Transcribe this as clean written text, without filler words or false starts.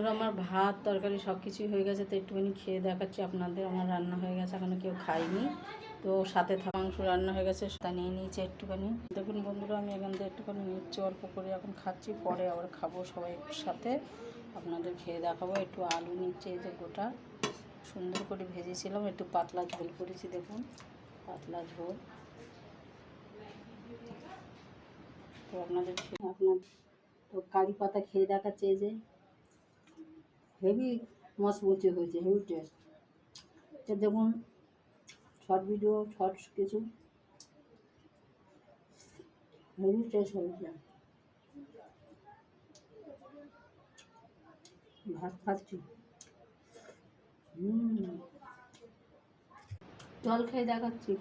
বন্ধুরা, আমার ভাত তরকারি সব কিছুই হয়ে গেছে, তো একটুখানি খেয়ে দেখাচ্ছি আপনাদের। আমার রান্না হয়ে গেছে, এখনও কেউ খায়নি, তো সাথে মাংস রান্না হয়ে গেছে, তা নিয়ে নিয়েছি একটুখানি। দেখুন বন্ধুরা, আমি এখান থেকে একটুখানি নিচ্ছি অল্প করে, এখন খাচ্ছি, পরে আবার খাবো সবাই সাথে, আপনাদের খেয়ে দেখাবো। একটু আলু নিচ্ছি, এই যে গোটা সুন্দর করে ভেজেছিলাম, একটু পাতলা ঝোল করেছি, দেখুন পাতলা ঝোল। তো আপনাদের তো কারি পাতা খেয়ে দেখাচ্ছে, এই যে হেভি মচমচে হয়েছে, হেভি টেস্ট। এটা দেখুন, শর্ট ভিডিও, শর্টস কিছু হেভি টেস্ট হয়েছে। ভাত খাচ্ছি, জল খেয়ে দেখাচ্ছি।